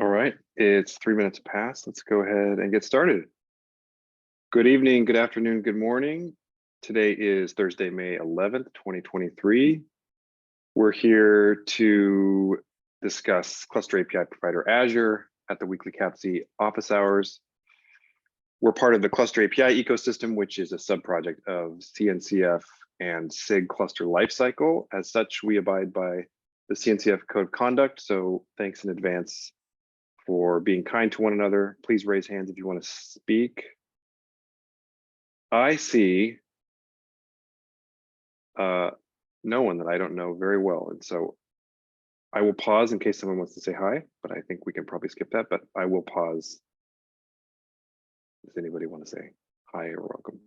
All right, it's 3 minutes past. Let's go ahead and get started. Good evening, good afternoon, good morning. Today is Thursday, May 11th, 2023. We're here to discuss Cluster API provider Azure at the weekly CAPZ office hours. We're part of the Cluster API ecosystem, which is a sub-project of CNCF and SIG Cluster Lifecycle. As such, we abide by the CNCF Code of Conduct, so thanks in advance for being kind to one another. Please raise hands if you want to speak. I see no one that I don't know very well. And so I will pause in case someone wants to say hi, but I think we can probably skip that, but I will pause. Does anybody want to say hi or welcome?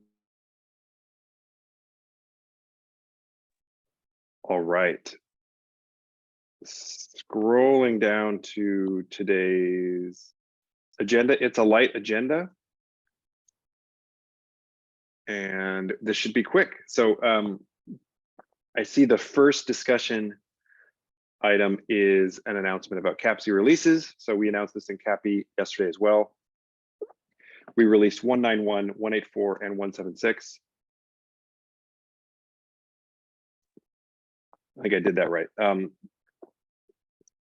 All right. Scrolling down to today's agenda, it's a light agenda. And this should be quick. So I see the first discussion item is an announcement about CAPZ releases. So we announced this in CAPI yesterday as well. We released 191, 184, and 176. I think I did that right.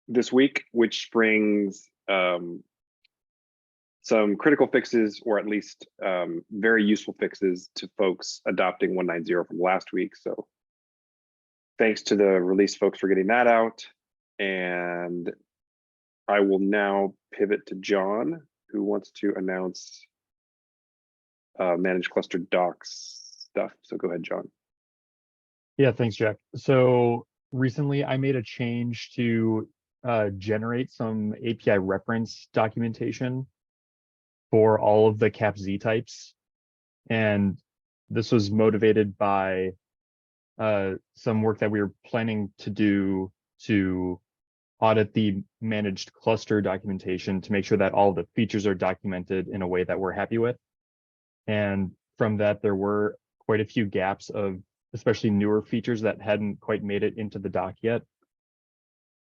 This week, which brings some critical fixes, or at least very useful fixes to folks adopting 190 from last week. So thanks to the release folks for getting that out. And I will now pivot to John, who wants to announce managed cluster docs stuff. So go ahead, John. Yeah, thanks, Jack. So recently I made a change to generate some API reference documentation for all of the CAPZ types. And this was motivated by some work that we were planning to do to audit the managed cluster documentation to make sure that all the features are documented in a way that we're happy with. And from that, there were quite a few gaps of especially newer features that hadn't quite made it into the doc yet.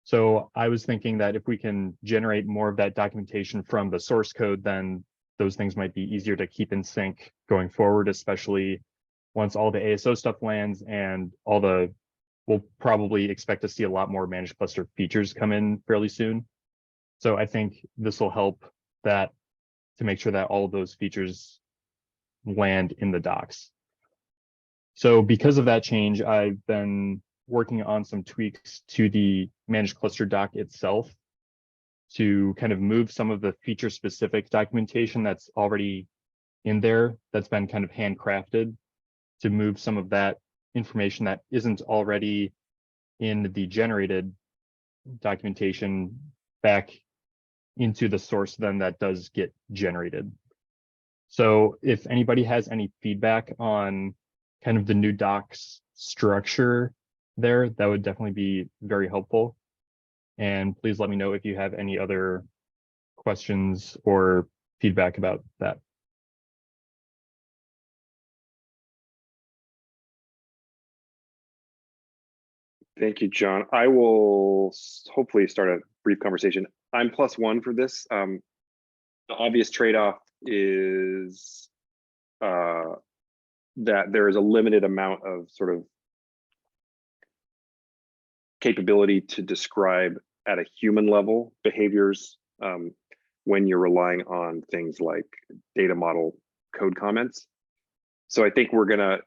So I was thinking that if we can generate more of that documentation from the source code, then those things might be easier to keep in sync going forward, especially once all the ASO stuff lands and we'll probably expect to see a lot more managed cluster features come in fairly soon. So I think this will help that to make sure that all of those features land in the docs. So because of that change, I've been working on some tweaks to the managed cluster doc itself to kind of move some of the feature specific documentation that's already in there, that's been kind of handcrafted, to move some of that information that isn't already in the generated documentation back into the source then that does get generated. So if anybody has any feedback on kind of the new docs structure there, that would definitely be very helpful. And please let me know if you have any other questions or feedback about that. Thank you, John. I will hopefully start a brief conversation. I'm +1 for this. The obvious trade-off is that there is a limited amount of sort of capability to describe at a human level behaviors when you're relying on things like data model code comments. So I think we're gonna,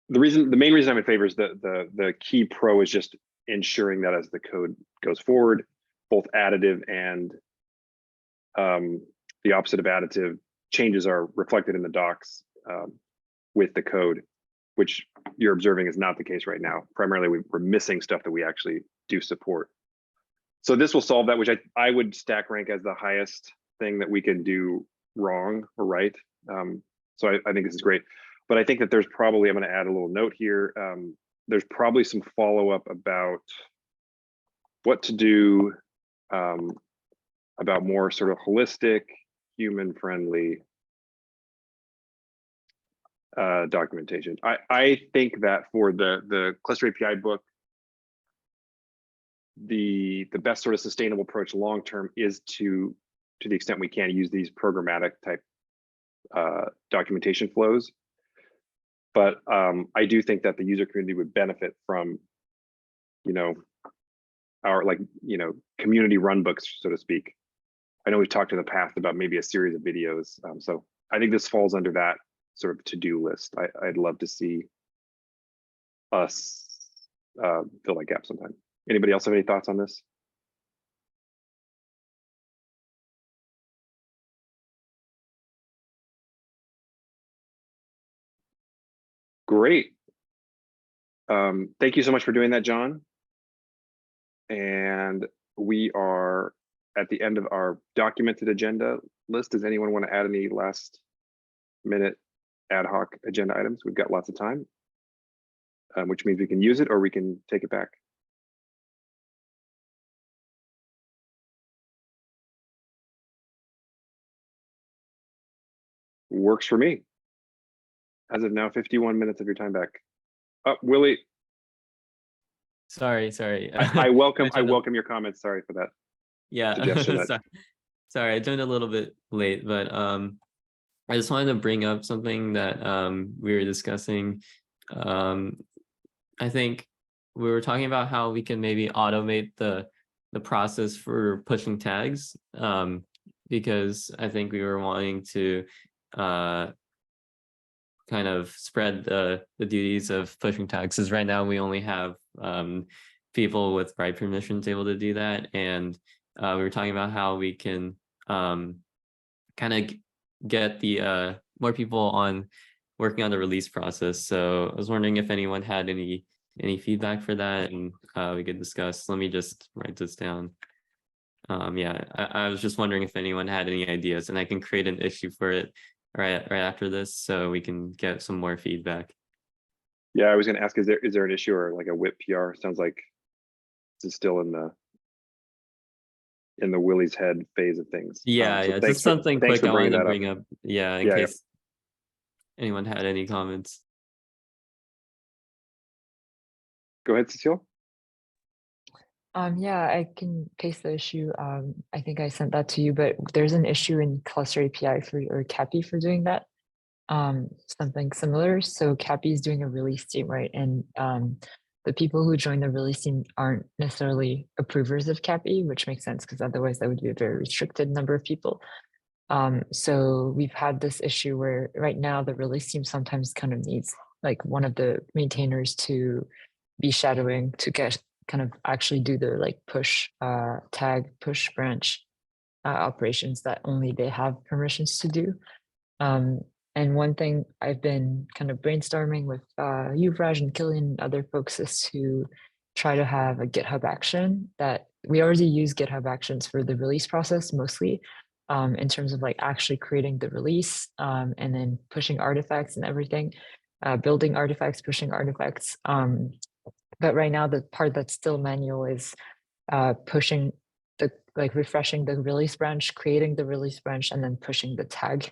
the main reason I'm in favor is the key pro is just ensuring that as the code goes forward, both additive and the opposite of additive changes are reflected in the docs with the code, which you're observing is not the case right now. Primarily, we're missing stuff that we actually do support. So this will solve that, which I would stack rank as the highest thing that we can do wrong or right. So I think this is great. But I think that there's probably, I'm going to add a little note here. There's probably some follow-up about what to do about more sort of holistic, human-friendly documentation. I think that for the Cluster API book, the best sort of sustainable approach long term is to the extent we can, use these programmatic type documentation flows. But I do think that the user community would benefit from, our community run books, so to speak. I know we've talked in the past about maybe a series of videos. So I think this falls under that sort of to-do list. I'd love to see us fill that gap sometime. Anybody else have any thoughts on this? Great. Thank you so much for doing that, John. And we are at the end of our documented agenda list. Does anyone want to add any last minute ad hoc agenda items? We've got lots of time, which means we can use it or we can take it back. Works for me. As of now, 51 minutes of your time back. Oh, Willie. Sorry. I welcome your comments. Sorry for that. Yeah, sorry, I joined a little bit late, but I just wanted to bring up something that we were discussing. I think we were talking about how we can maybe automate the process for pushing tags, because I think we were wanting to kind of spread the duties of pushing tags, because right now we only have people with write permissions able to do that. And we were talking about how we can kind of get the more people on working on the release process. So I was wondering if anyone had any feedback for that, and we could discuss. Let me just write this down. Yeah, I was just wondering if anyone had any ideas, and I can create an issue for it right after this, so we can get some more feedback. Yeah, I was going to ask, is there an issue or like a whip PR? Sounds like this is still in the Willie's head phase of things. Yeah, so just something quick I wanted to bring up. Yeah, in case anyone had any comments. Go ahead, Cecile. Yeah, I can paste the issue. I think I sent that to you, but there's an issue in Cluster API or CAPI for doing that. Something similar. So CAPI is doing a release team, right? And the people who join the release team aren't necessarily approvers of CAPI, which makes sense because otherwise that would be a very restricted number of people. So we've had this issue where right now the release team sometimes kind of needs like one of the maintainers to be shadowing to get kind of actually do the like push tag push branch operations that only they have permissions to do. And one thing I've been kind of brainstorming with you, Raj, and Killian and other folks is to try to have a GitHub action that we already use GitHub actions for the release process mostly in terms of like actually creating the release and then pushing artifacts and everything, building artifacts, pushing artifacts. But right now, the part that's still manual is pushing refreshing the release branch, creating the release branch, and then pushing the tag.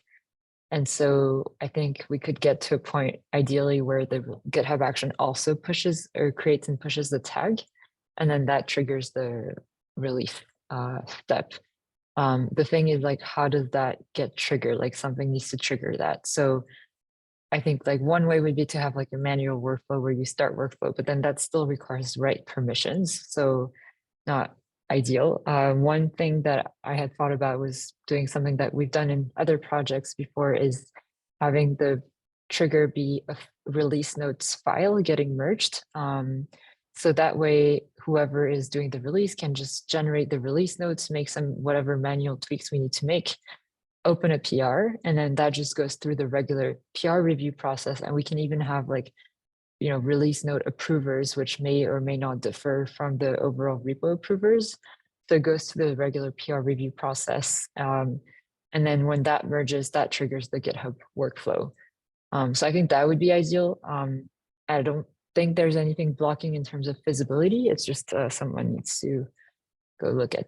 And so I think we could get to a point ideally where the GitHub action also pushes or creates and pushes the tag, and then that triggers the release step. The thing is like, how does that get triggered? Like something needs to trigger that. So I think like one way would be to have like a manual workflow where you start workflow, but then that still requires write permissions. So not ideal. One thing that I had thought about was doing something that we've done in other projects before is having the trigger be a release notes file getting merged. So that way, whoever is doing the release can just generate the release notes, make some whatever manual tweaks we need to make, open a PR, and then that just goes through the regular PR review process. And we can even have like, release note approvers, which may or may not differ from the overall repo approvers. So it goes through the regular PR review process. And then when that merges, that triggers the GitHub workflow. So I think that would be ideal. I don't think there's anything blocking in terms of feasibility. It's just someone needs to go look at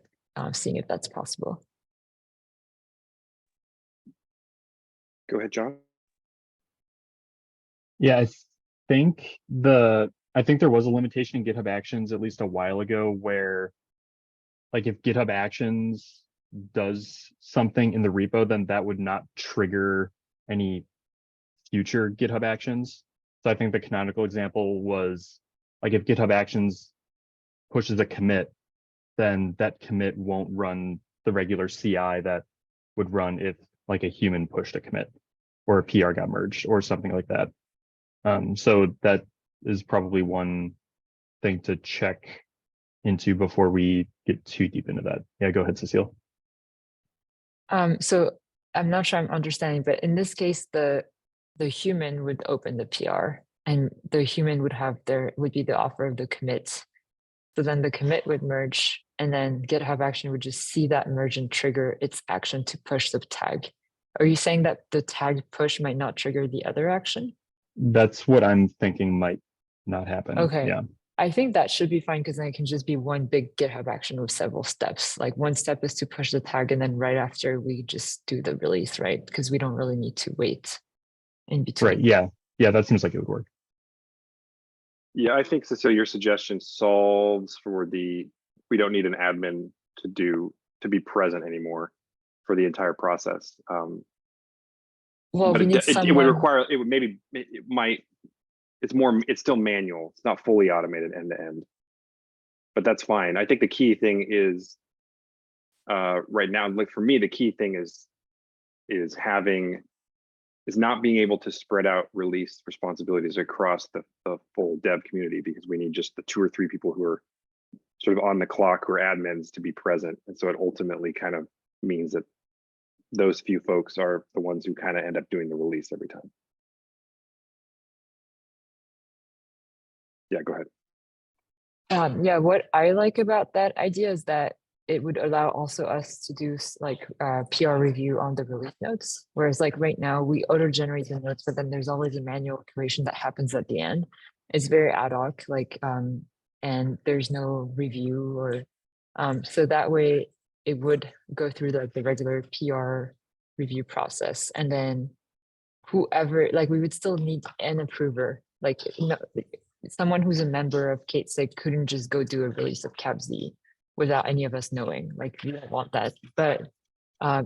seeing if that's possible. Go ahead, John. Yeah, I think the I think there was a limitation in GitHub Actions at least a while ago where, like, if GitHub Actions does something in the repo, then that would not trigger any future GitHub Actions. So I think the canonical example was, like, if GitHub Actions pushes a commit, then that commit won't run the regular CI that would run if, like, a human pushed a commit or a PR got merged or something like that. So that is probably one thing to check into before we get too deep into that. Yeah, go ahead, Cecile. So I'm not sure I'm understanding, but in this case, the human would open the PR and the human would be the author of the commit. So then the commit would merge, and then GitHub Action would just see that merge and trigger its action to push the tag. Are you saying that the tag push might not trigger the other action? That's what I'm thinking might not happen. Okay. Yeah. I think that should be fine because then it can just be one big GitHub action with several steps. Like one step is to push the tag, and then right after we just do the release, right? Because we don't really need to wait in between. Right. Yeah. Yeah. That seems like it would work. Yeah, I think, Cecile, your suggestion solves for we don't need an admin to be present anymore for the entire process. Well, but we need it would someone. require, it's still manual. It's not fully automated end to end, but that's fine. I think the key thing is right now, like for me, the key thing is not being able to spread out release responsibilities across the full dev community, because we need just the 2 or 3 people who are sort of on the clock, who are admins, to be present. And so it ultimately kind of means that those few folks are the ones who kind of end up doing the release every time. Yeah, go ahead. Yeah, what I like about that idea is that it would allow also us to do like PR review on the release notes. Whereas like right now we auto-generate the notes, but then there's always a manual creation that happens at the end. It's very ad hoc, like, and there's no review or, so that way it would go through the regular PR review process. And then whoever, like we would still need an approver, like someone who's a member of KSIG couldn't just go do a release of CapZ without any of us knowing. Like we don't want that. But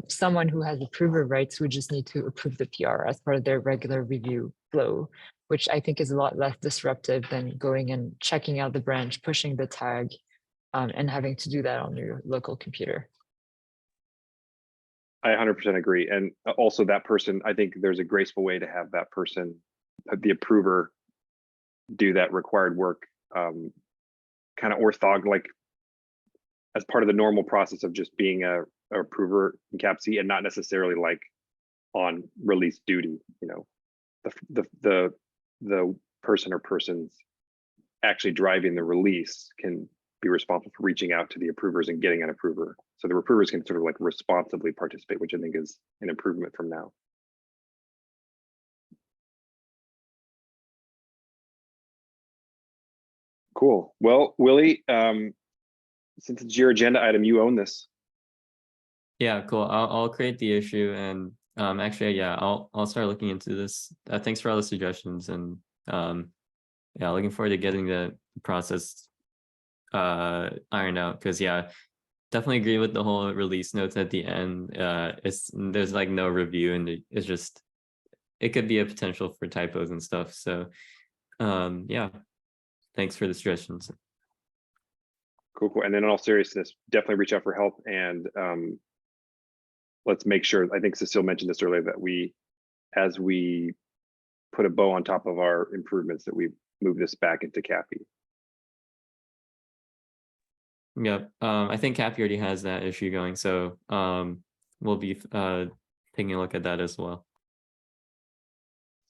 someone who has approver rights would just need to approve the PR as part of their regular review flow, which I think is a lot less disruptive than going and checking out the branch, pushing the tag, and having to do that on your local computer. I 100% agree. And also that person, I think there's a graceful way to have that person, the approver, do that required work kind of orthog, like as part of the normal process of just being a approver in CapZ, and not necessarily like on release duty. You know, the person or persons actually driving the release can be responsible for reaching out to the approvers and getting an approver. So the approvers can sort of like responsibly participate, which I think is an improvement from now. Cool. Well, Willie, since it's your agenda item, you own this. Yeah, cool. I'll create the issue, and actually, yeah, I'll start looking into this. Thanks for all the suggestions, and yeah, looking forward to getting the process ironed out. Because yeah, definitely agree with the whole release notes at the end. There's like no review, and it's just, it could be a potential for typos and stuff. So yeah, thanks for the suggestions. Cool. And then in all seriousness, definitely reach out for help, and let's make sure, I think Cecile mentioned this earlier, that as we put a bow on top of our improvements, that we move this back into CAPI. Yep. I think CAPI already has that issue going, so we'll be taking a look at that as well.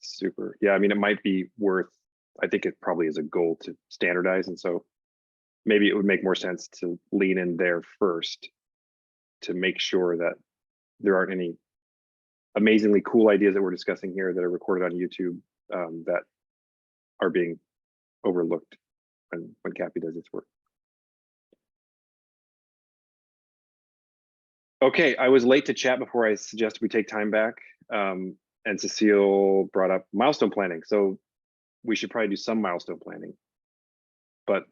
Super. Yeah, I mean, it might be worth, I think it probably is a goal to standardize, and so maybe it would make more sense to lean in there first to make sure that there aren't any amazingly cool ideas that we're discussing here that are recorded on YouTube that are being overlooked when CAPI does its work. Okay, I was late to chat before I suggested we take time back, and Cecile brought up milestone planning. So we should probably do some milestone planning. but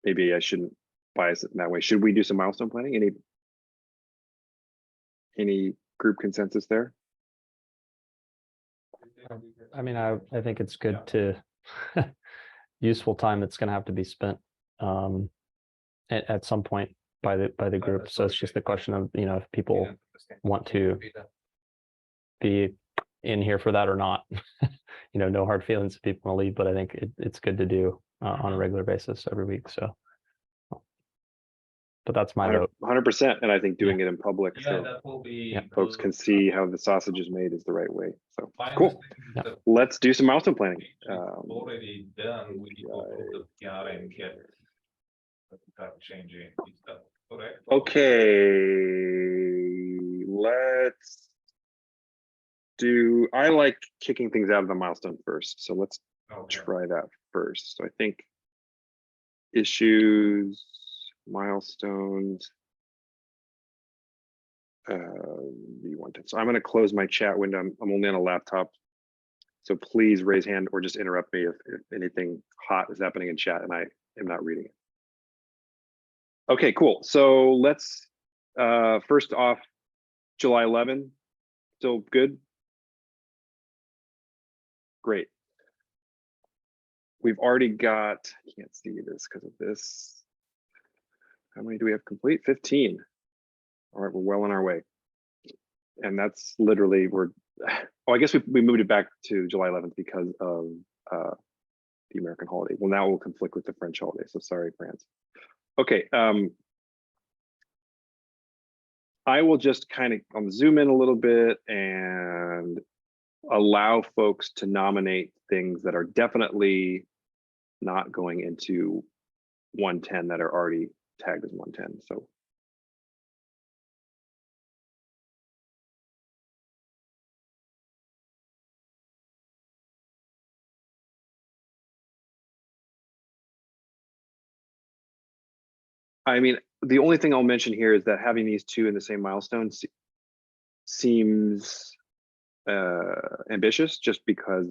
maybe I shouldn't bias it in that way. Should we do some milestone planning? Any group consensus there? I mean, I think it's good to useful time that's going to have to be spent at some point by the group. So it's just a question of, you know, if people want to be in here for that or not. You know, no hard feelings if people want to leave, but I think it's good to do on a regular basis every week. So, but that's my vote. 100%. And I think doing it in public Yeah, so that will be. folks can see how the sausage is made is the right way. So cool. Yeah. Let's do some milestone planning. Already done, we need to approve the PR and get that changing stuff, correct? Okay, let's do, I like kicking things out of the milestone first. So let's Okay. try that first. So I think issues, milestones, V110. So I'm going to close my chat window. I'm only on a laptop. So please raise hand or just interrupt me if anything hot is happening in chat and I am not reading it. Okay, cool. So let's first off, July 11, still good? Great. We've already got, I can't see this because of this. How many do we have complete? 15. All right, we're well on our way. And that's literally, oh, I guess we moved it back to July 11th because of the American holiday. Well, now it will conflict with the French holiday. So sorry, France. Okay. I will just kind of zoom in a little bit and allow folks to nominate things that are definitely not going into 110 that are already tagged as 110. So I mean, the only thing I'll mention here is that having these two in the same milestone seems ambitious, just because,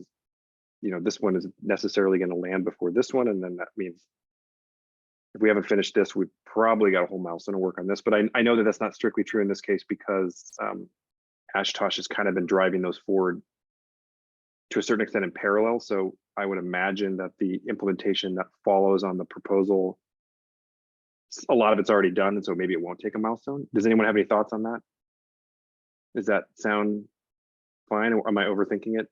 you know, this one is necessarily going to land before this one, and then that means if we haven't finished this, we've probably got a whole milestone to work on this. But I know that that's not strictly true in this case because Ashutosh has kind of been driving those forward to a certain extent in parallel. So I would imagine that the implementation that follows on the proposal, a lot of it's already done, and so maybe it won't take a milestone. Does anyone have any thoughts on that? Does that sound fine, or am I overthinking it?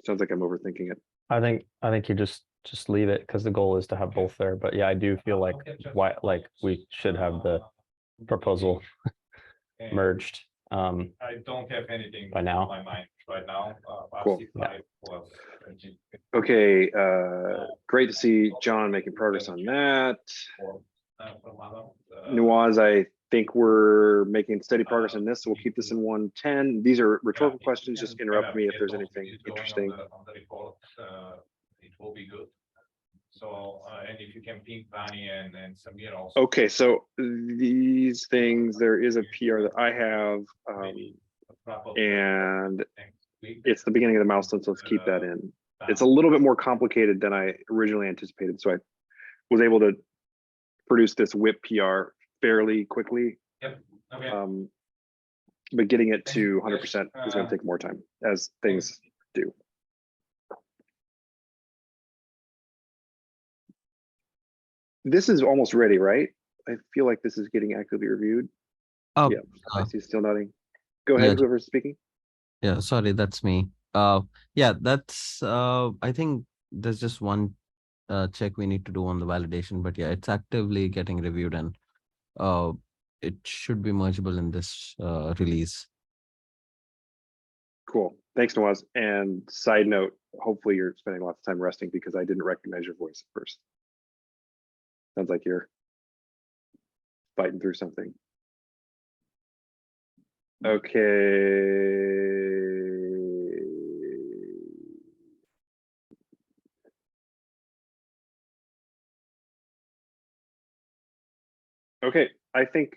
Sounds like I'm overthinking it. I think you just leave it because the goal is to have both there. But yeah, I do feel like we should have the proposal And merged. I don't have anything By now. on my mind right now. Cool. Well, Okay, great to see John making progress on that. Nuaz, I think we're making steady progress on this, so we'll keep this in 110. These are rhetorical questions. Just interrupt me if there's anything interesting. On the report, it will be good. So, and if you can ping Vani and Samir also. Okay, so these things, there is a PR that I have, and it's the beginning of the milestone, so let's keep that in. It's a little bit more complicated than I originally anticipated, so I was able to produce this whip PR fairly quickly. Yep. Okay. But getting it to 100% is going to take more time, as things do. This is almost ready, right? I feel like this is getting actively reviewed. Yeah, I see still nodding. Go ahead, yeah. whoever's speaking. Yeah, sorry, that's me. Yeah, that's I think there's just one check we need to do on the validation, but yeah, it's actively getting reviewed and it should be mergeable in this release. Cool. Thanks, Nawaz. And side note, hopefully you're spending lots of time resting because I didn't recognize your voice at first. Sounds like you're fighting through something. Okay. Okay, I think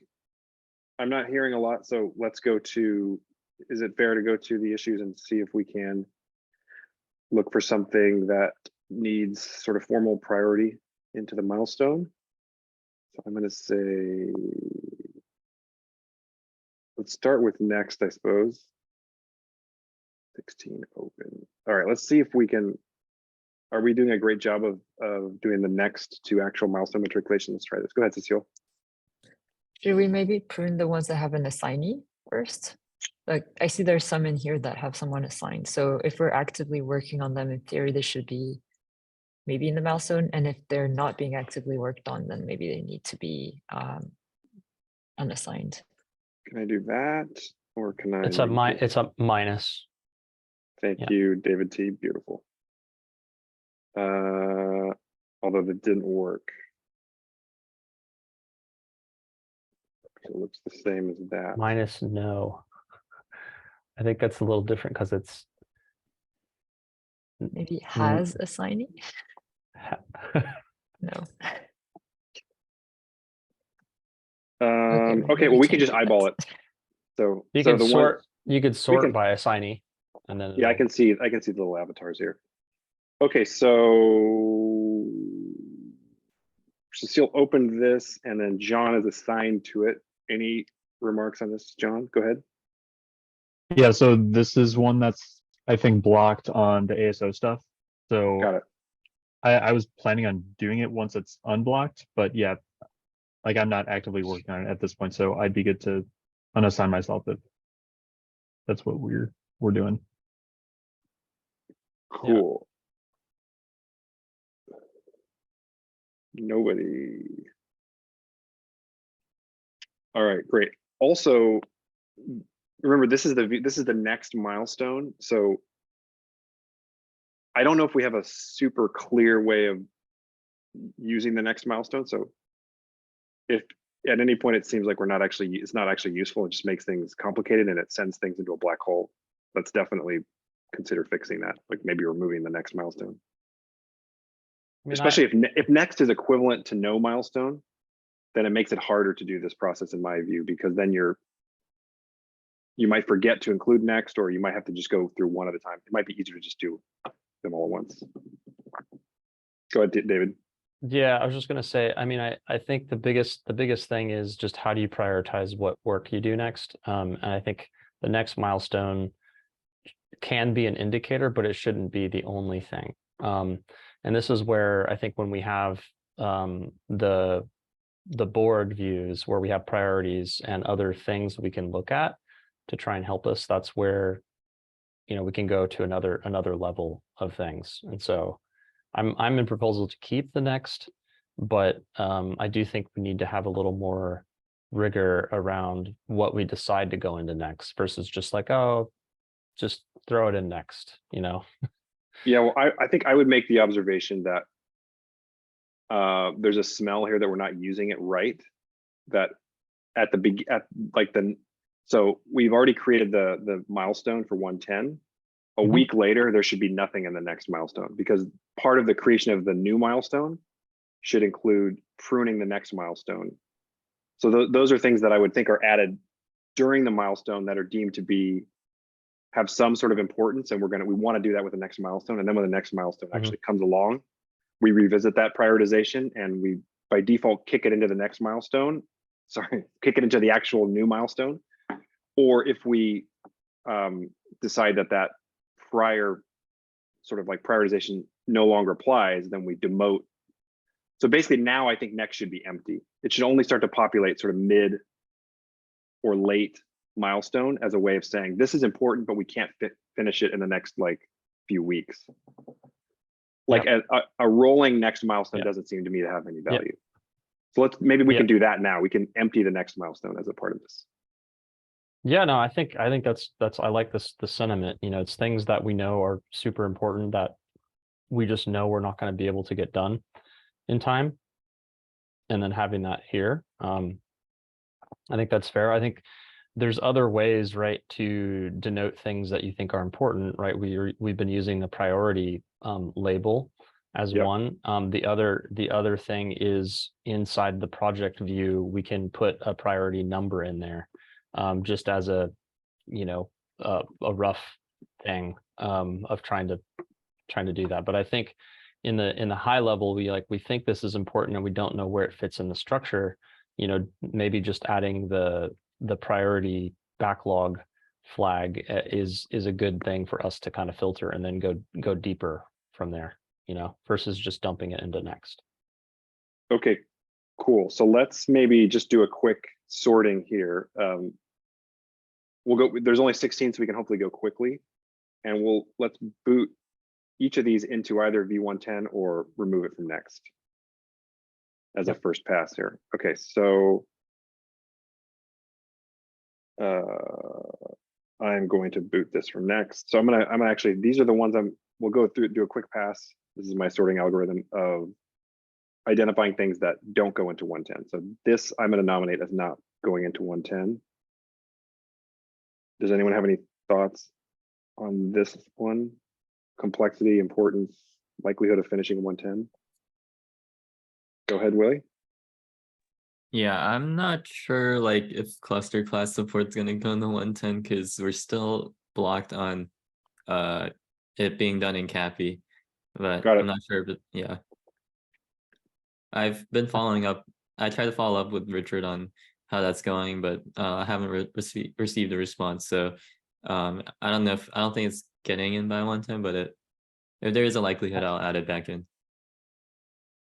I'm not hearing a lot, so let's go to, is it fair to go to the issues and see if we can look for something that needs sort of formal priority into the milestone. So I'm going to say, let's start with next, I suppose. 16 open. All right, let's see if we can, are we doing a great job of doing the next to actual milestone matriculation? Let's try this. Go ahead, Cecile. Should we maybe prune the ones that have an assignee first? Like, I see there's some in here that have someone assigned. So if we're actively working on them, in theory, they should be maybe in the milestone. And if they're not being actively worked on, then maybe they need to be unassigned. Can I do that? Or can I? It's a minus. Thank Yeah. you, David T. Beautiful. Although that didn't work. So it looks the same as that. Minus no. I think that's a little different because it's Maybe has assignee? No. Okay, well, we could change just eyeball it. So you so could the sort. one, You could sort can- by assignee, and then yeah, I can see the little avatars here. Okay, so Cecile opened this, and then John is assigned to it. Any remarks on this, John? Go ahead. Yeah, so this is one that's, I think, blocked on the ASO stuff. So Got it. I was planning on doing it once it's unblocked, but yeah, like I'm not actively working on it at this point, so I'd be good to unassign myself if that's what we're doing. Cool. Nobody. All right, great. Also, remember this is the next milestone. So I don't know if we have a super clear way of using the next milestone. So if at any point it seems like it's not actually useful, it just makes things complicated and it sends things into a black hole, let's definitely consider fixing that, like maybe removing the next milestone. Especially if next is equivalent to no milestone, then it makes it harder to do this process in my view, because then you might forget to include next, or you might have to just go through one at a time. It might be easier to just do them all at once. Go ahead, David. Yeah, I was just gonna say, I mean, I think the biggest thing is just how do you prioritize what work you do next? And I think the next milestone can be an indicator, but it shouldn't be the only thing. And this is where I think when we have the board views where we have priorities and other things we can look at to try and help us, that's where, you know, we can go to another level of things. And so I'm in proposal to keep the next, but I do think we need to have a little more rigor around what we decide to go into next versus just like, oh, just throw it in next, you know? Yeah, well, I think I would make the observation that there's a smell here that we're not using it right. That so we've already created the milestone for 110. A week later, there should be nothing in the next milestone, because part of the creation of the new milestone should include pruning the next milestone. So those are things that I would think are added during the milestone that are deemed to have some sort of importance, and we want to do that with the next milestone. And then when the next milestone actually comes along, we revisit that prioritization and we by default kick it into the next milestone. Kick it into the actual new milestone. Or if we decide that prior sort of like prioritization no longer applies, then we demote. So basically now I think next should be empty. It should only start to populate sort of mid or late milestone as a way of saying this is important, but we can't finish it in the next like few weeks. Like a rolling next milestone doesn't seem to me to have any value. So maybe we can do that now. We can empty the next milestone as a part of this. Yeah, no, I think that's I like the sentiment. You know, it's things that we know are super important that we just know we're not going to be able to get done in time. And then having that here, I think that's fair. I think there's other ways, right, to denote things that you think are important, right? We've been using the priority label as one. The other thing is inside the project view, we can put a priority number in there. Just as a, you know, a rough thing of trying to trying to do that. But I think in the high level, we think this is important and we don't know where it fits in the structure. You know, maybe just adding the priority backlog flag is a good thing for us to kind of filter and then go deeper from there, you know, versus just dumping it into next. Okay, cool. So let's maybe just do a quick sorting here. We'll go, there's only 16, so we can hopefully go quickly. And let's boot each of these into either V110 or remove it from next as a first pass here. Okay, so I'm going to boot this from next. So I'm gonna actually, these are the ones we'll go through, do a quick pass. This is my sorting algorithm of identifying things that don't go into 110. So this I'm gonna nominate as not going into 110. Does anyone have any thoughts on this one? Complexity, importance, likelihood of finishing 110? Go ahead, Willie. Yeah, I'm not sure like if cluster class support's gonna go into 110 because we're still blocked on it being done in CAPI, but Got it. I'm not sure. But yeah, I've been following up. I tried to follow up with Richard on how that's going, but I haven't received a response. So I don't know if I don't think it's getting in by 110, but if there is a likelihood, I'll add it back in.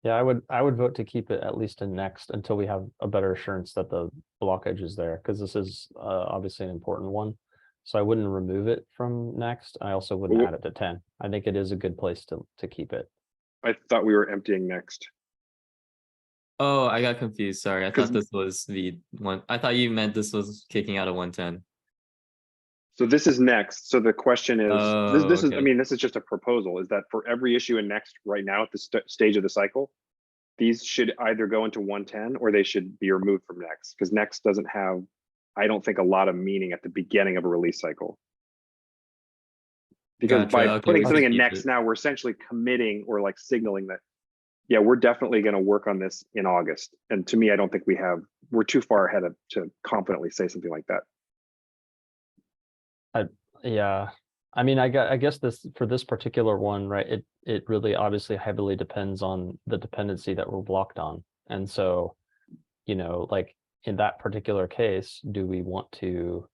Yeah, I would vote to keep it at least in next until we have a better assurance that the blockage is there, because this is obviously an important one. So I wouldn't remove it from next. I also wouldn't Well, add it to 10. I think it is a good place to keep it. I thought we were emptying next. Oh, I got confused. Sorry, I 'Cause- thought this was the one. I thought you meant this was kicking out of 110. So this is next. So the question is, this is, I okay. mean, this is just a proposal, is that for every issue in next right now at the stage of the cycle, these should either go into 110 or they should be removed from next, because next doesn't have, I don't think, a lot of meaning at the beginning of a release cycle. Because Gotcha, by okay, putting we'll something just in keep next it. now, we're essentially committing or like signaling that, yeah, we're definitely going to work on this in August. And to me, I don't think we're too far ahead to confidently say something like that. Yeah, I mean, I guess this for this particular one, right? It really obviously heavily depends on the dependency that we're blocked on. And so, you know, like in that particular case, do we want to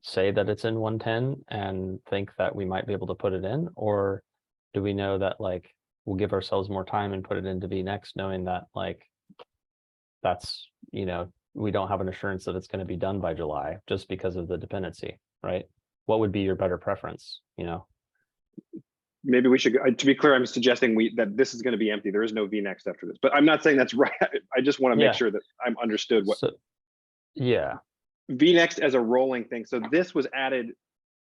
say that it's in 110 and think that we might be able to put it in, or do we know that like we'll give ourselves more time and put it into V next, knowing that like that's, you know, we don't have an assurance that it's going to be done by July just because of the dependency, right? What would be your better preference, you know? Maybe we should, to be clear, I'm suggesting that this is going to be empty. There is no V next after this, but I'm not saying that's right. I just want to make Yeah. sure that I'm understood what Yeah, V next as a rolling thing. So this was added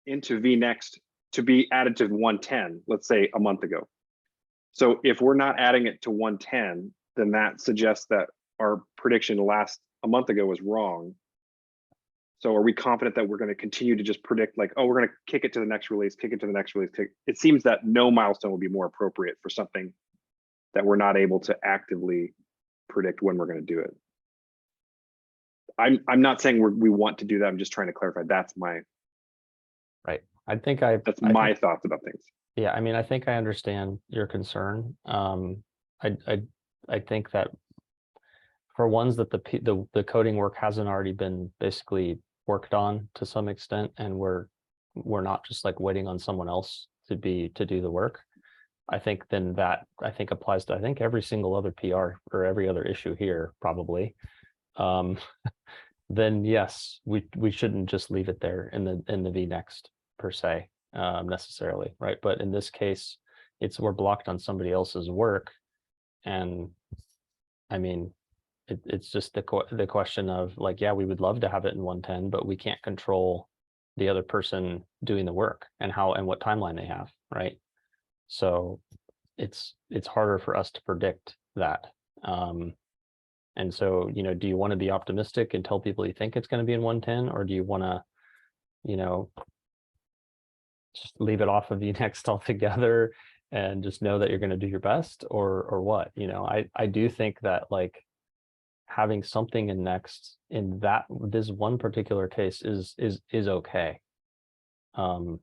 into V next to be added to 110, let's say a month ago. So if we're not adding it to 110, then that suggests that our prediction a month ago was wrong. So are we confident that we're going to continue to just predict like, oh, we're going to kick it to the next release, kick it to the next release? It seems that no milestone would be more appropriate for something that we're not able to actively predict when we're going to do it. I'm not saying we want to do that. I'm just trying to clarify. That's my right. That's my thoughts about things. Yeah, I mean, I think I understand your concern. I think that for ones that the coding work hasn't already been basically worked on to some extent, and we're not just like waiting on someone else to do the work, I think then that applies to every single other PR or every other issue here probably. Then yes, we shouldn't just leave it there in the V next per se necessarily, right? But in this case, we're blocked on somebody else's work, and I mean, it's just the question of like, yeah, we would love to have it in 110, but we can't control the other person doing the work and how and what timeline they have, right? So it's harder for us to predict that. And so, you know, do you want to be optimistic and tell people you think it's going to be in 110, or do you want to, you know, just leave it off of the next altogether and just know that you're going to do your best, or what? You know, I do think that like having something in next in this one particular case is okay. But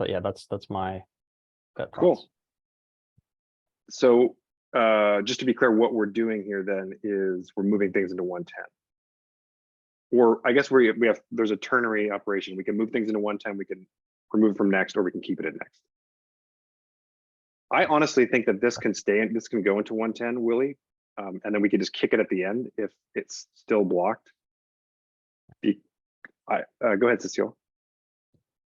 yeah, that's my gut Cool. thoughts. So just to be clear, what we're doing here then is we're moving things into 110. Or I guess there's a ternary operation. We can move things into 110, we can remove from next, or we can keep it at next. I honestly think that this can this can go into 110, Willie, and then we can just kick it at the end if it's still blocked. Go ahead, Cecile.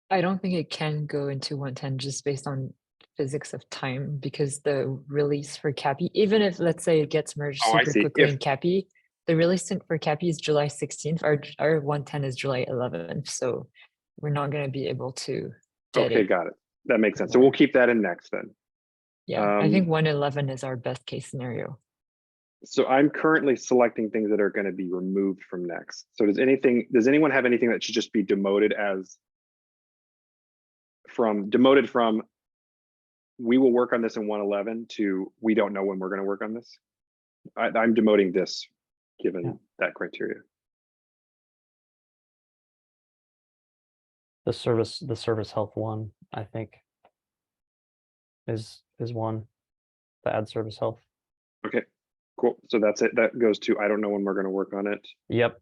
I don't think it can go into 110 just based on physics of time, because the release for Cappy, even if let's say it gets merged Oh, I super see. quickly If- in Cappy, the release for Cappy is July 16th. Our 110 is July 11th, so we're not going to be able to get Okay, it. got it. That makes sense. So we'll keep that in next then. Yeah, I think 111 is our best case scenario. So I'm currently selecting things that are going to be removed from next. So does anyone have anything that should just be demoted from we will work on this in 111 to we don't know when we're going to work on this? I'm demoting this given that criteria. The service health one, I think, is one. The add service health. Okay, cool. So that's it. That goes to I don't know when we're going to work on it. Yep.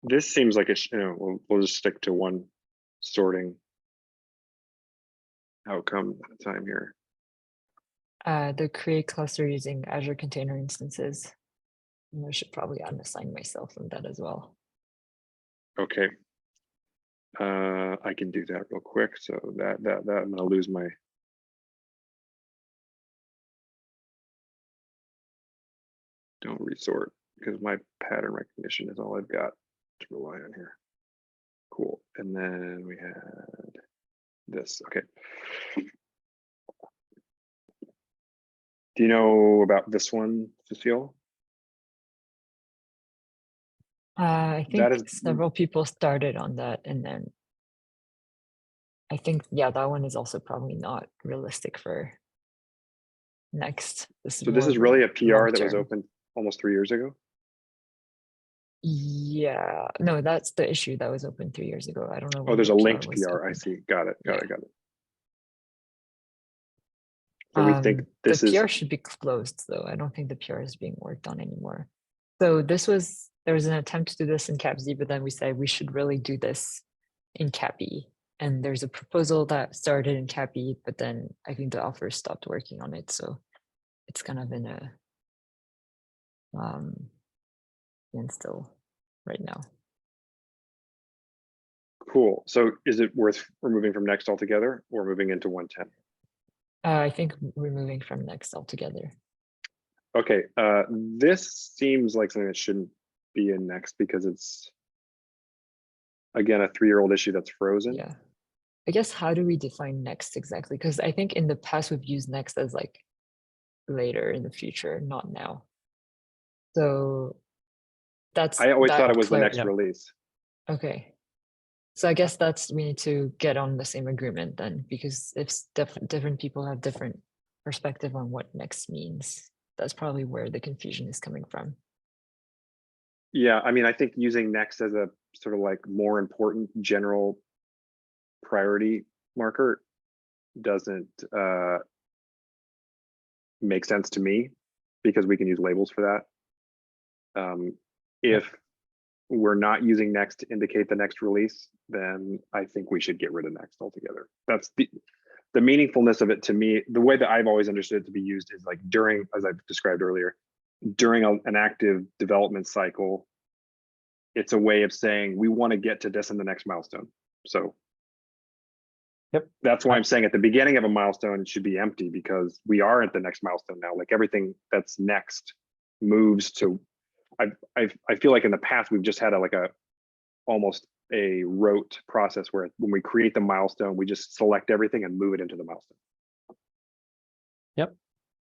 This seems like we'll just stick to one sorting outcome at a time here. The create cluster using Azure container instances. I should probably unassign myself from that as well. Okay. I can do that real quick. So that I'm gonna lose my don't resort because my pattern recognition is all I've got to rely on here. Cool. And then we had this. Okay. Do you know about this one, Cecile? I That think is- several people started on that, and then I think, yeah, that one is also probably not realistic for next. So this is really a PR that was long-term. open almost 3 years ago. Yeah, no, that's the issue that was open 3 years ago. I don't know. Oh, when there's the a linked was PR. I opened. see. Got it. Got Yeah. it. Got it. So we think this the is PR should be closed though. I don't think the PR is being worked on anymore. So there was an attempt to do this in CapZ, but then we said we should really do this in CapE. And there's a proposal that started in CapE, but then I think the author stopped working on it. So it's kind of in a standstill right now. cool. So is it worth removing from next altogether or moving into 110? I think we're moving from next altogether. Okay, this seems like something that shouldn't be in next because it's, again, a 3-year-old issue that's frozen. Yeah. I guess how do we define next exactly? Because I think in the past we've used next as like later in the future, not now. So that's I always that thought it was the clar- next Yeah. release. Okay. So I guess we need to get on the same agreement then, because if different people have different perspective on what next means, that's probably where the confusion is coming from. Yeah, I mean, I think using next as a sort of like more important general priority marker doesn't make sense to me because we can use labels for that. If we're not using next to indicate the next release, then I think we should get rid of next altogether. That's the meaningfulness of it to me. The way that I've always understood it to be used is like during, as I've described earlier, during an active development cycle, it's a way of saying we want to get to this in the next milestone. So Yep. That's why I'm saying at the beginning of a milestone, it should be empty because we are at the next milestone now. Like everything that's next moves to, I feel like in the past, we've just had almost a rote process where when we create the milestone, we just select everything and move it into the milestone.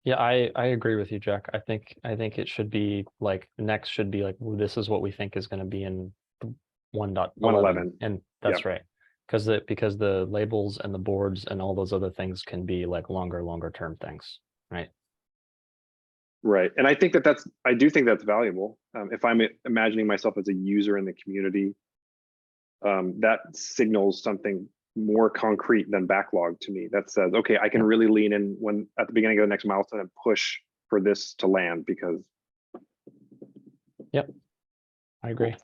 Yeah, I agree with you, Jack. I think it should be like next should be like, well, this is what we think is going to be in 1.11, and that's right. Because the labels and the boards and all those other things can be like longer term things, right? Right, and I think I do think that's valuable. If I'm imagining myself as a user in the community, that signals something more concrete than backlog to me. That says, okay, I can really lean in when at the beginning of the next milestone and push for this to land because. I agree.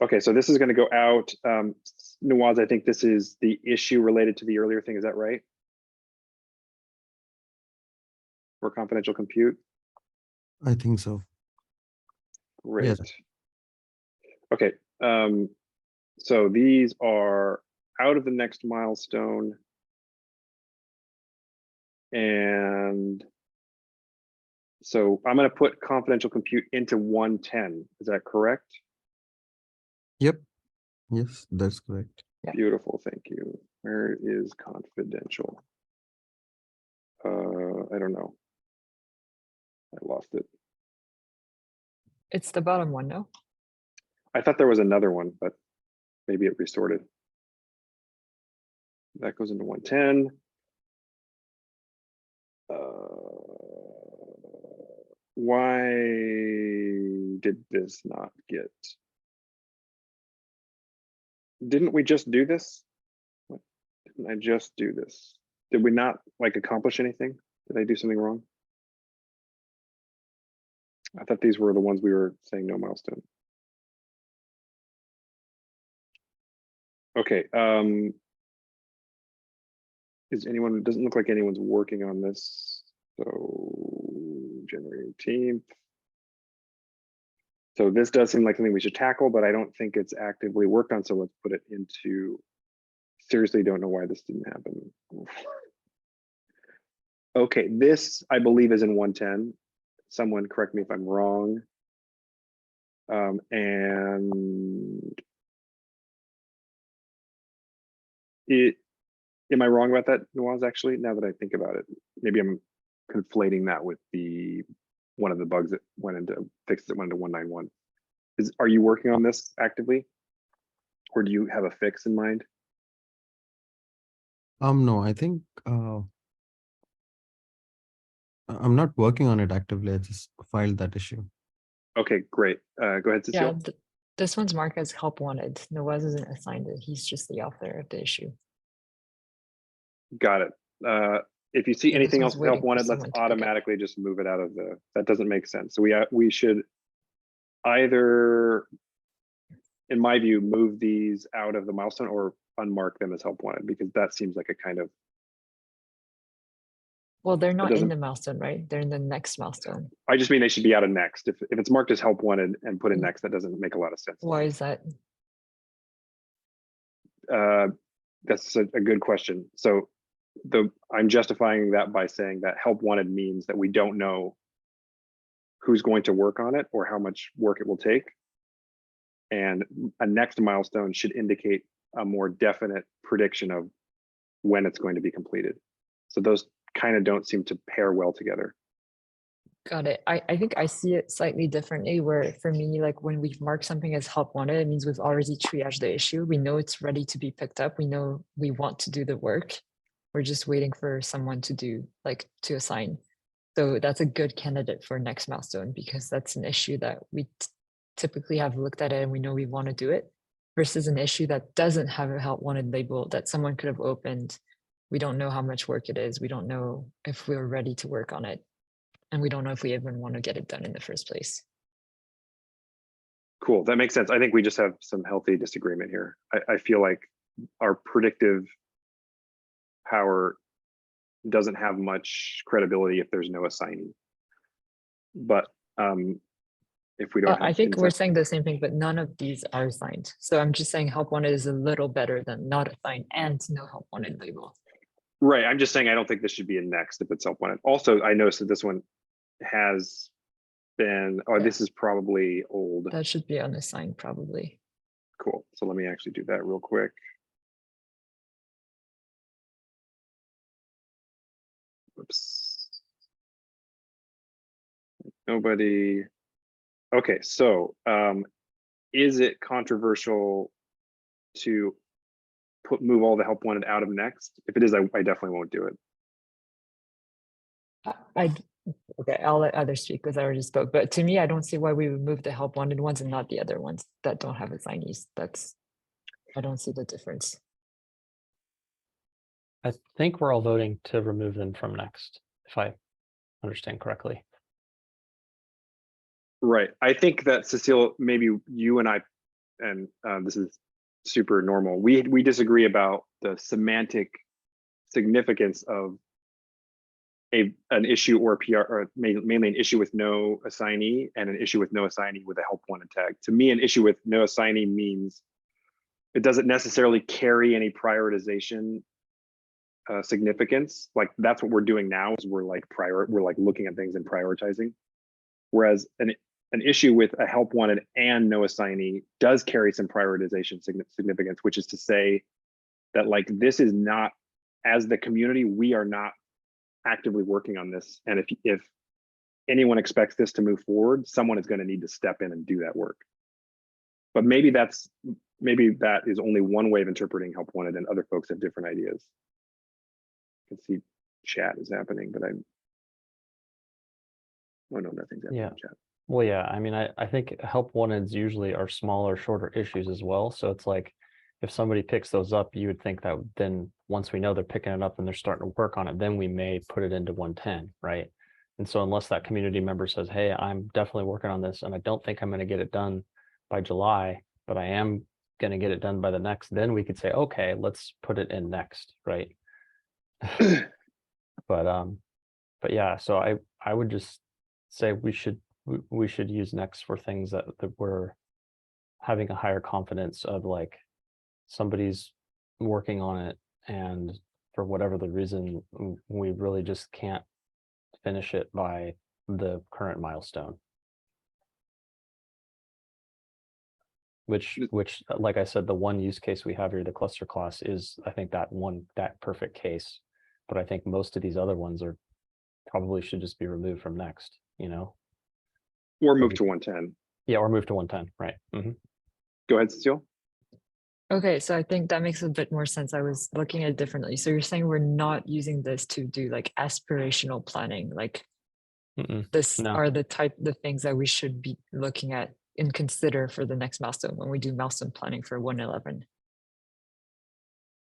Okay, so this is going to go out. Nawaz, I think this is the issue related to the earlier thing. Is that right? For confidential compute? I think so. Great. Yes. Okay, so these are out of the next milestone. And so I'm going to put confidential compute into 110. Is that correct? Yep. Yes, that's correct. Yeah. Beautiful, thank you. Where is confidential? I don't know. I lost it. It's the bottom one, no? I thought there was another one, but maybe it resorted. That goes into 110. Why did this not get? Didn't we just do this? Didn't I just do this? Did we not like accomplish anything? Did I do something wrong? I thought these were the ones we were saying no milestone. Okay. Is anyone, doesn't look like anyone's working on this. So January 18th. So this does seem like something we should tackle, but I don't think it's actively worked on. So let's put it into, seriously don't know why this didn't happen. Okay, this I believe is in 110. Someone correct me if I'm wrong. And am I wrong about that, Nawaz, actually, now that I think about it? Maybe I'm conflating that with the one of the bugs that went into fixed that went into 191. Are you working on this actively? Or do you have a fix in mind? No, I think I'm not working on it actively. I just filed that issue. Okay, great. Go ahead, Yeah, Cecile. this one's marked as help wanted. Nawaz isn't assigned it. He's just the author of the issue. Got it. If you see And this anything one's else with help waiting for wanted, let's someone to pick up. automatically just move it out of the, that doesn't make sense. So we should either, in my view, move these out of the milestone or unmark them as help wanted, because that seems like a kind of, Well, they're not in doesn't- the milestone, right? They're in the next milestone. I just mean they should be out of next. If it's marked as help wanted and put in Mm. next, that doesn't make a lot of sense. Why is that? That's a good question. So I'm justifying that by saying that help wanted means that we don't know who's going to work on it or how much work it will take. And a next milestone should indicate a more definite prediction of when it's going to be completed. So those kind of don't seem to pair well together. Got it. I think I see it slightly differently where for me, like when we've marked something as help wanted, it means we've already triaged the issue. We know it's ready to be picked up. We know we want to do the work. We're just waiting for someone to do, like to assign. So that's a good candidate for next milestone because that's an issue that we typically have looked at it and we know we want to do it versus an issue that doesn't have a help wanted label that someone could have opened. We don't know how much work it is. We don't know if we're ready to work on it. And we don't know if we even want to get it done in the first place. Cool, that makes sense. I think we just have some healthy disagreement here. I feel like our predictive power doesn't have much credibility if there's no assignee. But if we don't have I think we're insight- saying the same thing, but none of these are assigned. So I'm just saying help wanted is a little better than not assigned and no help wanted label. Right, I'm just saying I don't think this should be in next if it's help wanted. Also, I noticed that this one has been, oh, Yeah. this is probably old. That should be unassigned probably. Cool, so let me actually do that real quick. Oops. Nobody. Okay, so is it controversial to move all the help wanted out of next? If it is, I definitely won't do it. Okay, I'll let others speak because I already spoke. But to me, I don't see why we would move the help wanted ones and not the other ones that don't have assignees. That's I don't see the difference. I think we're all voting to remove them from next, if I understand correctly. Right. I think that Cecile, maybe you and I, and this is super normal. We disagree about the semantic significance of an issue or a PR, or mainly an issue with no assignee and an issue with no assignee with a help wanted tag. To me, an issue with no assignee means it doesn't necessarily carry any prioritization significance. Like that's what we're doing now is we're like looking at things and prioritizing. Whereas an issue with a help wanted and no assignee does carry some prioritization significance, which is to say that like this is not, as the community, we are not actively working on this. And if anyone expects this to move forward, someone is going to need to step in and do that work. But maybe that is only one way of interpreting help wanted, and other folks have different ideas. I can see chat is happening, but oh no, nothing's happening in chat. Well, yeah, I mean, I think help wanteds usually are smaller, shorter issues as well. So it's like, if somebody picks those up, you would think that then once we know they're picking it up and they're starting to work on it, then we may put it into 110, right? And so unless that community member says, hey, I'm definitely working on this and I don't think I'm going to get it done by July, but I am going to get it done by the next, then we could say, okay, let's put it in next, right? But yeah, so I would just say we should use next for things that we're having a higher confidence of, like somebody's working on it and for whatever the reason we really just can't finish it by the current milestone. Which like I said, the one use case we have here, the cluster class, is I think that perfect case. But I think most of these other ones are probably should just be removed from next, you know? Or move to 110. Yeah, or move to 110, right. Go ahead, Cecile. Okay, so I think that makes a bit more sense. I was looking at it differently. So you're saying we're not using this to do like aspirational planning, like this No. are the things that we should be looking at and consider for the next milestone when we do milestone planning for 111.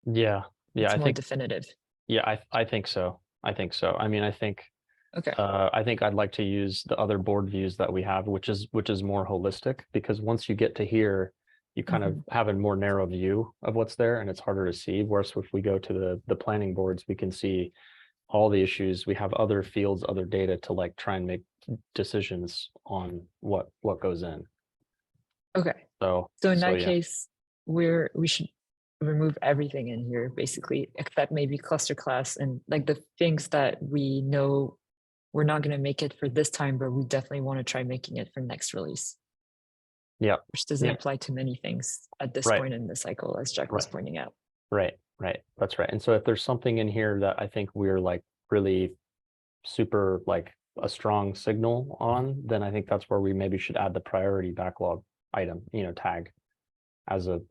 Yeah, It's I more think definitive. Yeah, I think so. I mean, I think Okay. I think I'd like to use the other board views that we have, which is more holistic, because once you get to here, you kind of have a more narrow view of what's there and it's harder to see. Whereas if we go to the planning boards, we can see all the issues. We have other fields, other data to like try and make decisions on what goes in. Okay. So in that yeah. case, we should remove everything in here basically, except maybe cluster class and like the things that we know we're not going to make it for this time, but we definitely want to try making it for next release. Yeah. Which doesn't apply to many things at this point in the cycle, as Jack was pointing out. Right. That's right. And so if there's something in here that I think we're like really super like a strong signal on, then I think that's where we maybe should add the priority backlog item, tag as a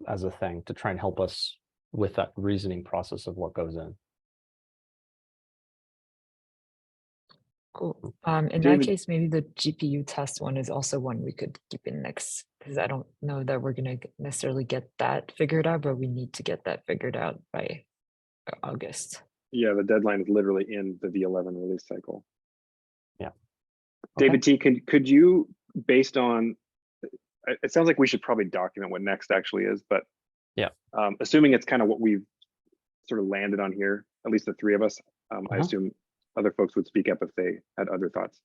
thing to try and help us with that reasoning process of what goes in. Cool. In David, that case, maybe the GPU test one is also one we could keep in next, because I don't know that we're going to necessarily get that figured out, but we need to get that figured out by August. Yeah, the deadline is literally in the V11 release cycle. Yeah. David T, could you, based on, it sounds like we should probably document what next actually is, but yeah, assuming it's kind of what we've sort of landed on here, at least the three of us, I assume other folks would speak up if they had other thoughts.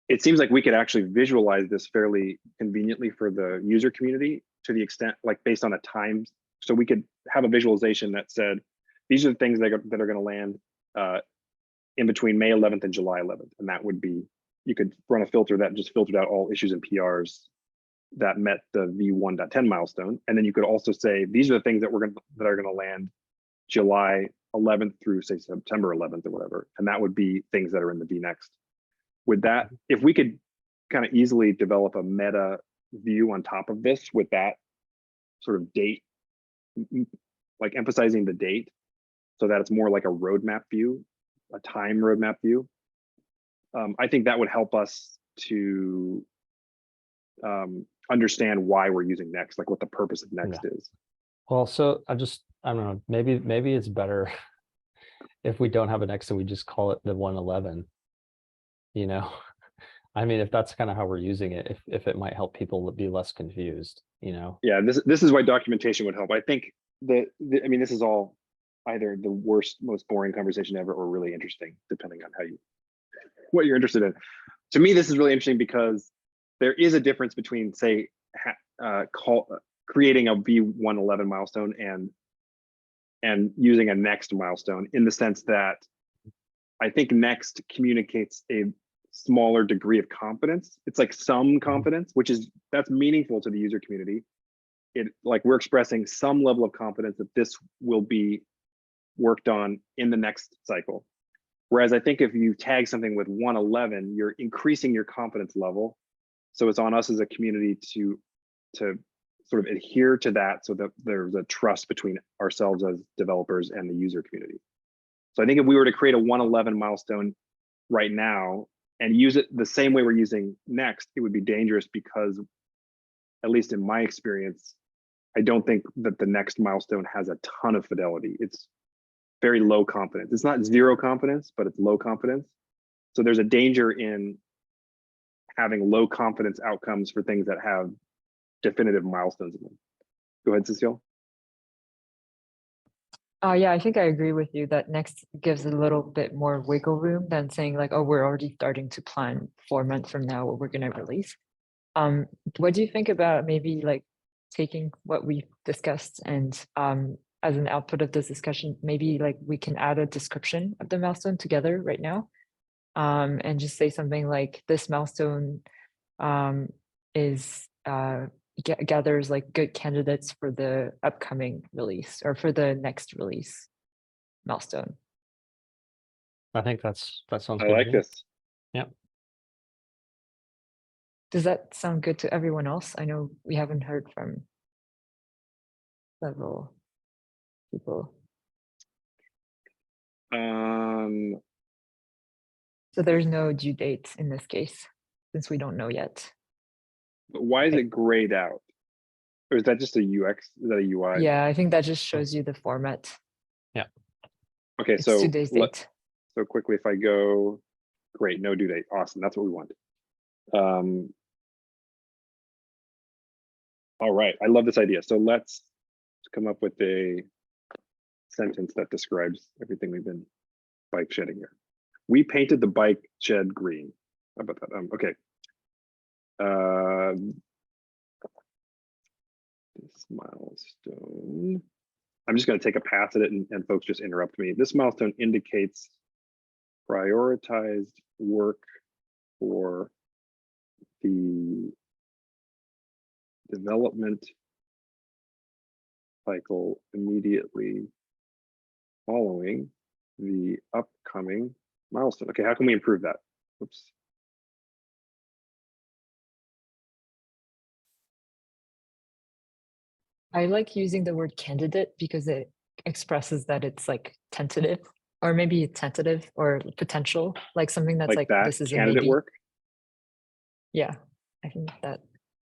It seems like we could actually visualize this fairly conveniently for the user community, to the extent like based on a time. So we could have a visualization that said, these are the things that are going to land in between May 11th and July 11th. And that would be, you could run a filter that just filtered out all issues and PRs that met the V1.10 milestone. And then you could also say, these are the things that are going to land July 11th through say September 11th or whatever. And that would be things that are in the V next. With that, if we could kind of easily develop a meta view on top of this with that sort of date, like emphasizing the date, so that it's more like a roadmap view, a time roadmap view. I think that would help us to understand why we're using next, like what the purpose of next is. Well, so I don't know, maybe it's better if we don't have a next and we just call it the 111. You know, I mean, if that's kind of how we're using it, if it might help people be less confused, you know. Yeah, this is why documentation would help. I think I mean, this is all either the worst, most boring conversation ever, or really interesting, depending on what you're interested in. To me, this is really interesting because there is a difference between, say, creating a V111 milestone and using a next milestone, in the sense that I think next communicates a smaller degree of confidence. It's like some confidence, that's meaningful to the user community. Like we're expressing some level of confidence that this will be worked on in the next cycle. Whereas I think if you tag something with 111, you're increasing your confidence level. So it's on us as a community to sort of adhere to that, so that there's a trust between ourselves as developers and the user community. So I think if we were to create a 111 milestone right now and use it the same way we're using next, it would be dangerous, because at least in my experience, I don't think that the next milestone has a ton of fidelity. It's very low confidence. It's not zero confidence, but it's low confidence. So there's a danger in having low confidence outcomes for things that have definitive milestones in them. Go ahead, Cecile. Yeah, I think I agree with you that next gives a little bit more wiggle room than saying like, oh, we're already starting to plan 4 months from now what we're going to release. What do you think about maybe like taking what we discussed and as an output of this discussion, maybe like we can add a description of the milestone together right now, and just say something like this milestone is gathers like good candidates for the upcoming release or for the next release milestone. I think that sounds I good. like this. Yep. Does that sound good to everyone else? I know we haven't heard from several people. So there's no due date in this case, since we don't know yet. But why is it grayed out? Or is that just a UX? Is that a UI? Yeah, I think that just shows you the format. Okay, It's so today's date. so quickly, if I go, great, no due date. Awesome, that's what we want. All right, I love this idea. So let's come up with a sentence that describes everything we've been bike shedding here. We painted the bike shed green. How about that? Okay. This milestone. I'm just going to take a pass at it, and folks just interrupt me. This milestone indicates prioritized work for the development cycle immediately following the upcoming milestone. Okay, how can we improve that? Oops. I like using the word candidate because it expresses that it's like tentative, or maybe tentative or potential, like something that's like that, this is a candidate maybe. work. Yeah, I think that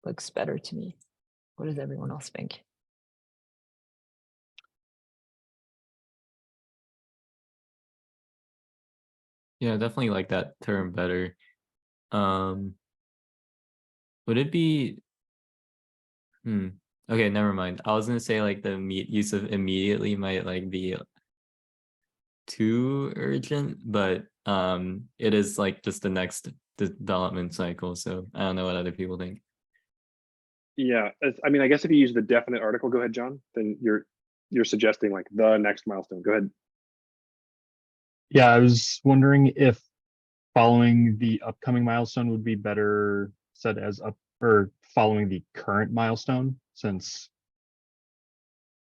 looks better to me. What does everyone else think? Yeah, definitely like that term better. Would it be? Okay, never mind. I was gonna say like the use of immediately might like be too urgent, but it is like just the next development cycle. So I don't know what other people think. Yeah, I mean, I guess if you use the definite article, go ahead, John. Then you're suggesting like the next milestone. Go ahead. Yeah, I was wondering if following the upcoming milestone would be better said as up or following the current milestone, since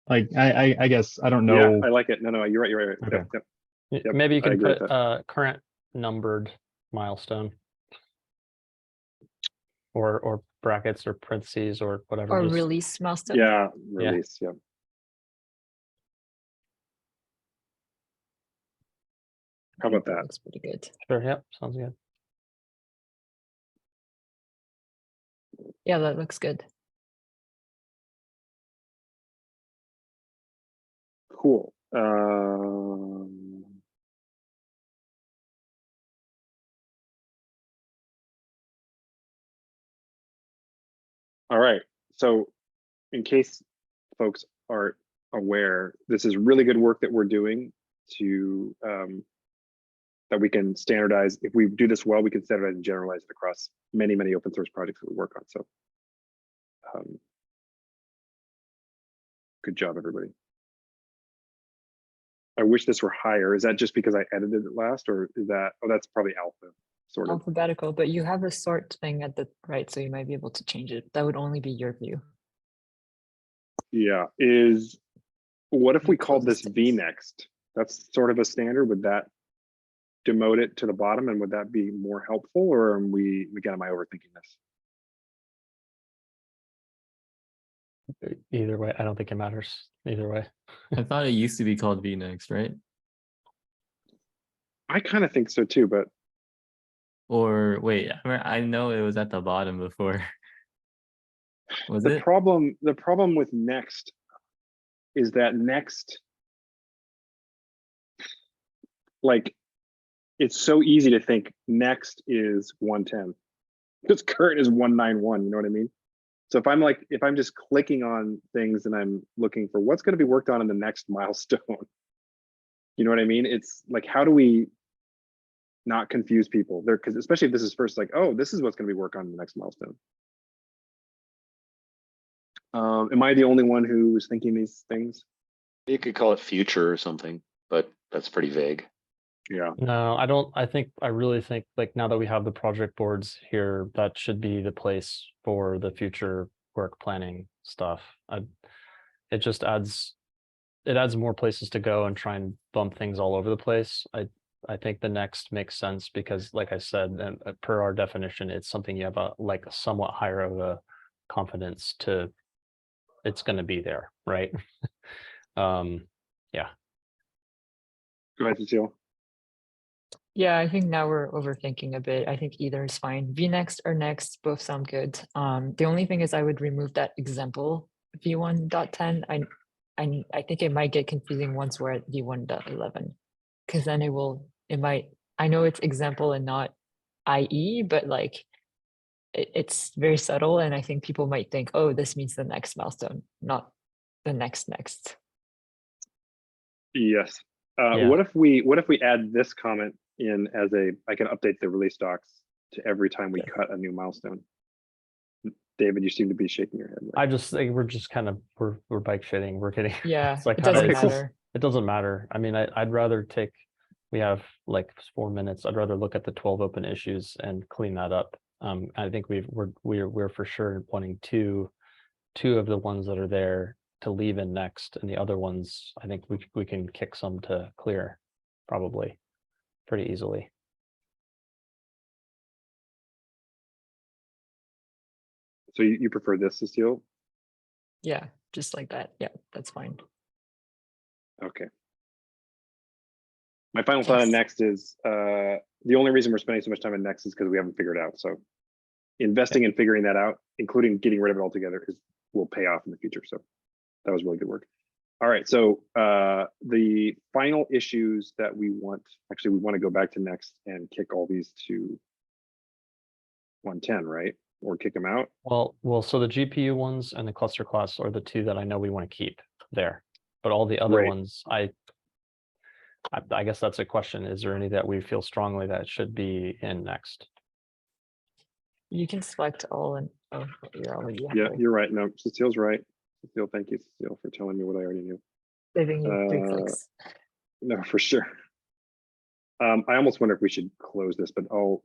like I guess I don't know. Yeah, I like it. No, you're right. You're right. Okay. Yep, Maybe you I can agree with put current numbered milestone. Or brackets or parentheses or whatever. Or just- release milestone? Yeah, release. Yeah. How about that? Looks pretty good. Sure, yep, sounds good. Yeah, that looks good. Cool. All right. So in case folks aren't aware, this is really good work that we're doing to that we can standardize. If we do this well, we can standardize and generalize it across many, many open source projects that we work on. So good job, everybody. I wish this were higher. Is that just because I edited it last, or is that, oh, that's probably alpha, sort of. Alphabetical, but you have a sort thing at the right, so you might be able to change it. That would only be your view. Yeah, what if we called this V next? That's sort of a standard. Would that demote it to the bottom, and would that be more helpful, or am am I overthinking this? Either way, I don't think it matters. Either way. I thought it used to be called vNext, right? I kind of think so too, but Or wait, I know it was at the bottom before. Was the it? problem with next is that next, like, it's so easy to think next is 110 because current is 191. You know what I mean? So if I'm just clicking on things and I'm looking for what's going to be worked on in the next milestone, you know what I mean? It's like, how do we not confuse people there? Because especially if this is first, like, oh, this is what's going to be worked on in the next milestone. Am I the only one who's thinking these things? You could call it future or something, but that's pretty vague. Yeah. No, I don't. I really think like now that we have the project boards here, that should be the place for the future work planning stuff. It just adds more places to go and try and bump things all over the place. I think the next makes sense because, like I said, and per our definition, it's something you have a like somewhat higher of a confidence to. It's going to be there, right? Yeah. Go ahead, Cecile. Yeah, I think now we're overthinking a bit. I think either is fine. vNext or next both sound good. The only thing is I would remove that example v1.10. I think it might get confusing once we're at v1.11, because then it might, I know it's example and not IE, but like it's very subtle, and I think people might think, oh, this means the next milestone, not the next. Yes. Yeah. What if we add this comment in as I can update the release docs to every time we cut a new milestone? David, you seem to be shaking your head. I just think we're just kind of we're bike shitting. We're kidding. Yeah, It's like it kinda- doesn't it's just- matter. It doesn't matter. I mean, I'd rather take. We have like 4 minutes. I'd rather look at the 12 open issues and clean that up. I think we're for sure wanting two of the ones that are there to leave in next, and the other ones I think we can kick some to clear, probably, pretty easily. So you prefer this, Cecile? Yeah, just like that. Yeah, that's fine. Okay. My final thought on Yes. next is the only reason we're spending so much time on next is because we haven't figured it out. So investing in figuring that out, including getting rid of it altogether, will pay off in the future. So that was really good work. All right. So the final issues that we want to go back to next and kick all these to 110, right? Or kick them out. Well, so the GPU ones and the cluster class are the two that I know we want to keep there, but all the other Right. ones, I guess that's a question. Is there any that we feel strongly that should be in next? You can select all and oh, you're already Yeah, halfway. you're right. No, Cecile's right. Cecile, thank you, Cecile, for telling me what I already knew. Saving you 3 clicks. No, for sure. I almost wonder if we should close this, but I'll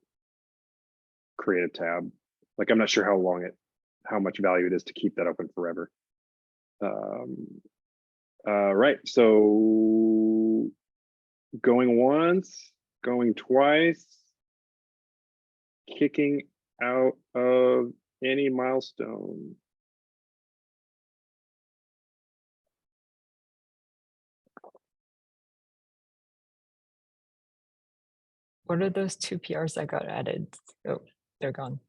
create a tab. Like, I'm not sure how much value it is to keep that open forever. Right, so going once, going twice, kicking out of any milestone. What are those 2 PRs that got added? Oh, they're gone.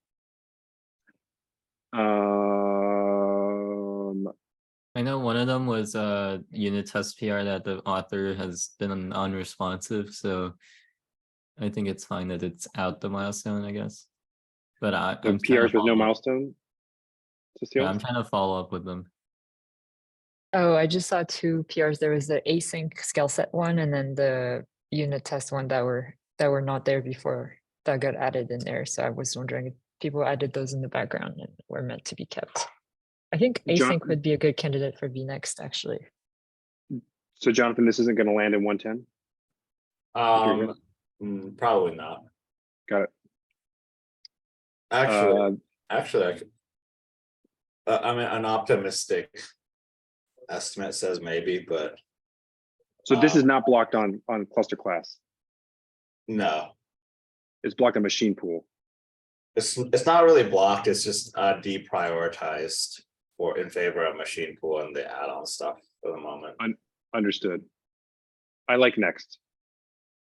I know one of them was a unit test PR that the author has been unresponsive, so I think it's fine that it's out the milestone, I guess. But the I'm trying to PRs with no follow up. milestone. Yeah, Cecile? I'm trying to follow up with them. Oh, I just saw two PRs. There was the async scale set one and then the unit test one that were not there before that got added in there. So I was wondering if people added those in the background and were meant to be kept. I think John- async would be a good candidate for vNext actually. So Jonathan, this isn't going to land in 110. Probably not. Got it. Actually, I mean, an optimistic estimate says maybe, but So this is not blocked on cluster class. no, It's blocked on machine pool. it's not really blocked. It's just deprioritized or in favor of machine pool and the add-on stuff for the moment. Understood. I like next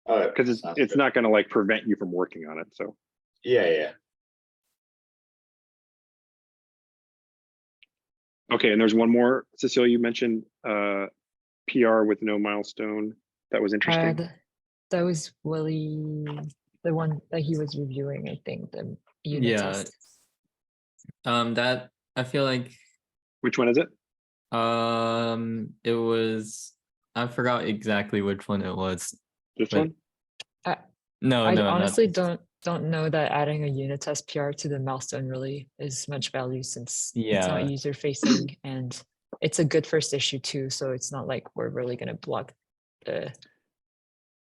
All right, because sounds it's good. not going to like prevent you from working on it. So Yeah. okay, and there's one more. Cecilia, you mentioned PR with no milestone. That was interesting. That was Willie, the one that he was reviewing, I think, the unit Yeah. test. That I feel like Which one is it? it was, I forgot exactly which one it was. This But- one? No, I no, not honestly this. don't know that adding a unit test PR to the milestone really is much value since it's Yeah. not user facing and it's a good first issue too. So it's not like we're really gonna block the.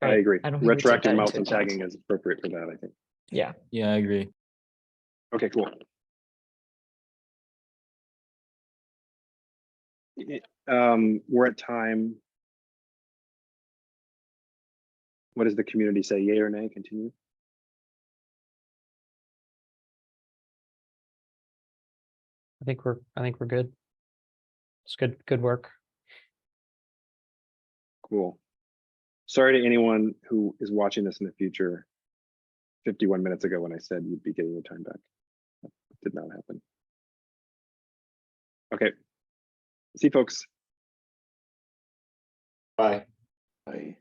I right? agree. I don't think we take Retroactive that into milestone account. tagging is appropriate for that, I think. Yeah. Yeah, I agree. Okay, cool. We're at time. What does the community say? Yay or nay? Continue. I think we're good. It's good work. Cool. Sorry to anyone who is watching this in the future. 51 minutes ago when I said you'd be getting your time back. That did not happen. Okay. See you folks. Bye. Bye.